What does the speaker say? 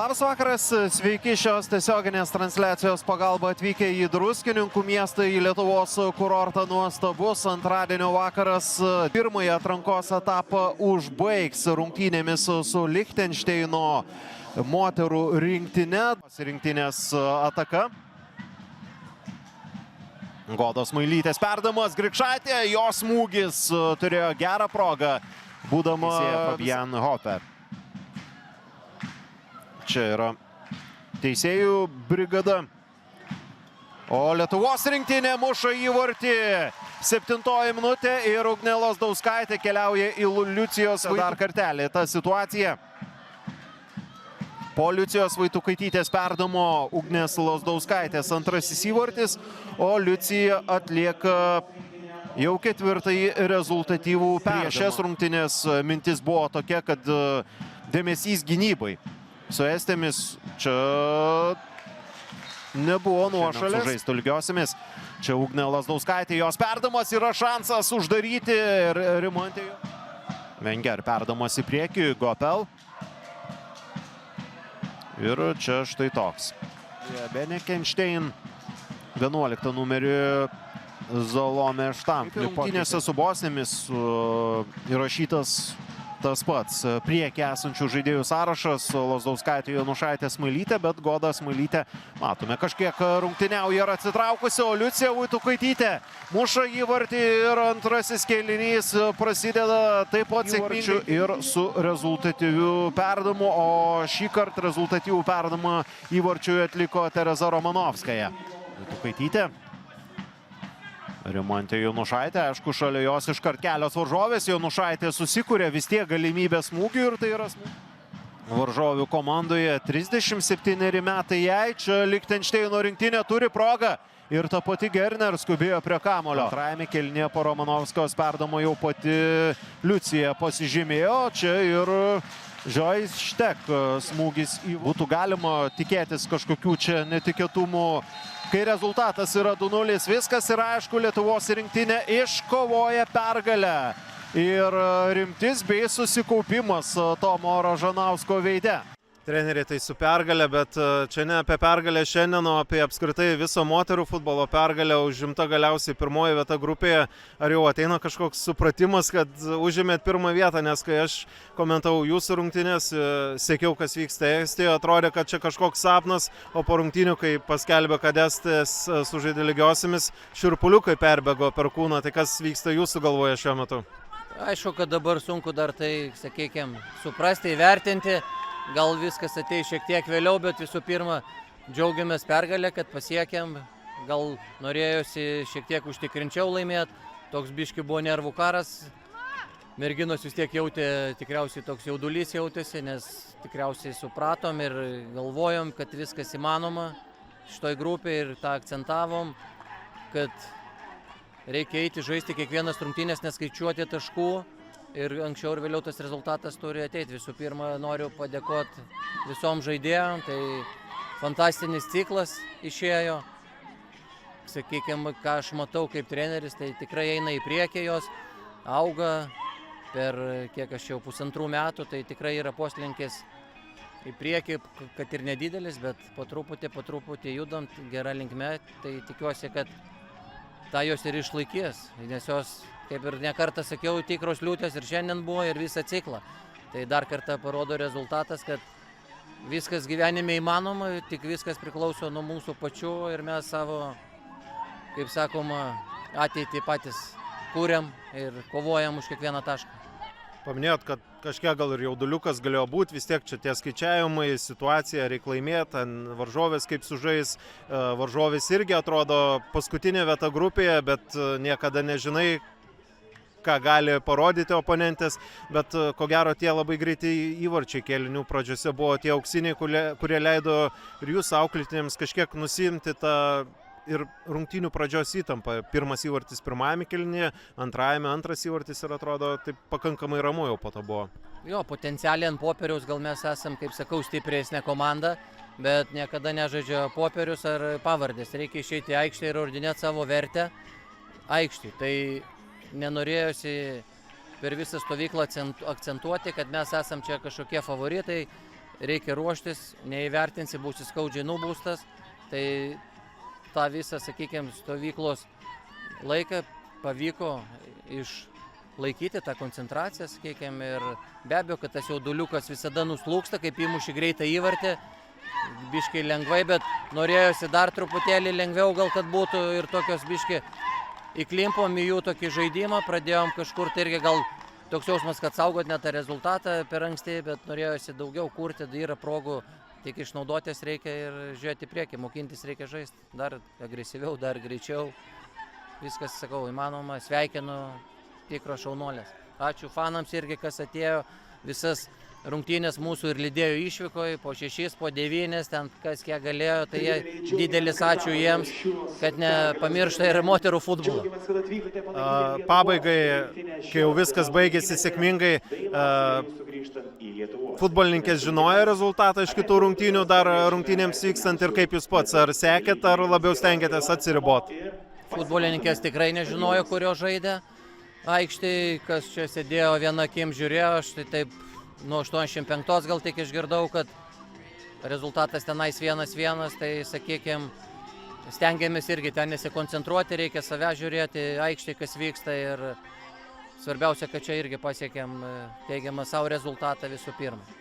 Labas vakaras, sveiki šios tiesioginės transliacijos pagalba atvykę į Druskininkų miestą, į Lietuvos kurortą. Nuostabus antradienio vakaras. Pirmąjį atrankos etapą užbaigs rungtynėmis su Lichtenšteino moterų rinktinė. Rinktinės ataka. Godos Mailytės perdamas, Grikšaitė, jos smūgis turėjo gerą progą, būdama Fabian Hoppe. Čia yra teisėjų brigada. O Lietuvos rinktinė muša įvartį. 7 minutė ir Ugnė Lazdauskaitė keliauja į Liucijos dar kartelį. Ta situacija. Po Liucijos Vaitukaitytės perdamo Ugnės Lazdauskaitės antrasis įvartis, o Liucija atlieka jau ketvirtąjį rezultatyvų perdamą. Šias rungtynės mintis buvo tokia, kad dėmesys gynybai. Su estėmis čia nebuvo nuošalės. Žaistų lygiosiamis. Čia Ugnė Lazdauskaitė, jos perdamas yra šansas uždaryti ir Rimantė. Wenger perdamas į priekį, Gopel. Ir čia štai toks. Benekenštein, 11 numerį Zalomė Štamp. Rungtynėse su Bosnėmis įrašytas tas pats priekį esančių žaidėjų sąrašas. Lazdauskaitė, Jonušaitė, Smailytė, bet Goda Smailytė, matome, kažkiek rungtyniauja ir atsitraukusi, o Liucija Vaitukaitytė muša įvartį ir antrasis kėlinys prasideda taip pat sėkmingai ir su rezultatyviu perdamu, o šį kartą rezultatyvų perdamą įvarčiui atliko Tereza Romanovskaja. Vaitukaitytė. Rimantė Jonušaitė, aišku, šalia jos iškart kelios varžovės. Jonušaitė susikūrė vis tiek galimybę smūgių ir tai yra smūgių. Varžovių komandoje 37 metai jai. Čia Lichtenšteino rinktinė turi progą. Ir ta pati Gerner skubėjo prie kamulio. Antrajame kėlinyje po Romanovskos perdamo jau pati Liucija pasižymėjo. Čia ir Joyce Štek smūgis. Būtų galima tikėtis kažkokių čia netikėtumų. Kai rezultatas yra 2-0, viskas yra aišku, Lietuvos rinktinė iškovoja pergalę. Ir rimtis bei susikaupimas Tomo Ražanausko veide. Treneriai tai su pergalė, bet čia ne apie pergalę šiandien, o apie apskritai viso moterų futbolo pergalę. Užimta galiausiai pirmoji vieta grupėje. Ar jau ateina kažkoks supratimas, kad užėmėt pirmą vietą, nes kai aš komentavau jūsų rungtynės, sekiau, kas vyksta Estijoje, atrodė, kad čia kažkoks sapnas, o po rungtynių, kai paskelbė, kad Estės sužaidė lygiosiamis, šiurpuliukai perbėgo per kūną. Tai kas vyksta jūsų galvoje šiuo metu? Aišku, kad dabar sunku dar tai, sakykime, suprasti, įvertinti. Gal viskas ateis šiek tiek vėliau, bet visų pirma džiaugiamės pergalę, kad pasiekėm. Gal norėjosi šiek tiek užtikrinčiau laimėti. Toks biški buvo nervų karas. Merginos vis tiek jautė, tikriausiai toks jaudulys jautėsi, nes tikriausiai supratom ir galvojom, kad viskas įmanoma šitoj grupėje ir tą akcentavom, kad reikia eiti žaisti kiekvienas rungtynės, neskaičiuoti taškų. Ir anksčiau ir vėliau tas rezultatas turi ateiti. Visų pirma, noriu padėkoti visom žaidėjom. Tai fantastinis ciklas išėjo. Sakykime, ką aš matau kaip treneris, tai tikrai eina į priekį jos. Auga per kiek aš jau 1,5 metų, tai tikrai yra poslinkis į priekį, kad ir nedidelis, bet po truputį judant gerą linkme. Tai tikiuosi, kad tą jos ir išlaikys, nes jos, kaip ir nekartą sakiau, tikros liūtės ir šiandien buvo ir visą ciklą. Tai dar kartą parodo rezultatas, kad viskas gyvenime įmanoma, tik viskas priklauso nuo mūsų pačių ir mes savo, kaip sakoma, ateitį patys kūrėm ir kovojam už kiekvieną tašką. Paminėjot, kad kažkiek gal ir jauduliukas galėjo būti, vis tiek čia tie skaičiavimai, situacija, reikia laimėti, varžovės kaip sužais, varžovės irgi atrodo paskutinė vieta grupėje, bet niekada nežinai, ką gali parodyti oponentės, bet ko gero tie labai greiti įvarčiai kėlinių pradžiose buvo tie auksiniai, kurie leido ir jūs auklėtiniams kažkiek nusiimti tą ir rungtynių pradžios įtampa. Pirmas įvartis pirmajame kėlinyje, antrajame antras įvartis ir atrodo taip pakankamai ramu jau po to buvo. Jo, potencialiai ant popieriaus gal mes esam, kaip sakau, stipresnė komanda, bet niekada nežaidžia popierius ar pavardės. Reikia išeiti į aikštę ir įrodinėti savo vertę aikštėje. Tai nenorėjosi per visą stovyklą akcentuoti, kad mes esam čia kažkokie favoritai. reikia ruoštis, neįvertinsi, būsi skaudžiai nubaustas. Tai tą visą, sakykime, stovyklos laiką pavyko išlaikyti tą koncentraciją, sakykime, ir be abejo, kad tas jauduliukas visada nuslūksta, kaip įmuši greitą įvartį, biškai lengvai, bet norėjosi dar truputėlį lengviau gal kad būtų ir tokios biškai įklimpom į jų tokį žaidimą, pradėjom kažkur tai irgi gal toks jausmas, kad saugot net tą rezultatą per anksti, bet norėjosi daugiau kurti, yra progų, tik išnaudotis reikia ir žiūrėti į priekį, mokintis reikia žaisti dar agresyviau, dar greičiau. Viskas, sakau, įmanoma, sveikinu, tikros šaunuolės. Ačiū fanams irgi, kas atėjo, visas rungtynės mūsų ir lydėjo išvykoje, po 6, po 9, ten kas kiek galėjo, tai didelis ačiū jiems, kad nepamiršta ir moterų futbolo. Pabaigai, kai jau viskas baigėsi sėkmingai, futbolininkės žinojo rezultatą iš kitų rungtynių, dar rungtynėms vykstant ir kaip jūs pats, ar sekėt, ar labiau stengiatės atsiriboti? Futbolininkės tikrai nežinojo, kurio žaidė aikštėje, kas čia sėdėjo viena akim žiūrėjo, aš tai taip nuo 85 gal tik išgirdau, kad rezultatas tenais 1-1, tai sakykime, stengiamės irgi ten nesikoncentruoti, reikia save žiūrėti, aikštėje kas vyksta ir svarbiausia, kad čia irgi pasiekėm teigiamą savo rezultatą visų pirma.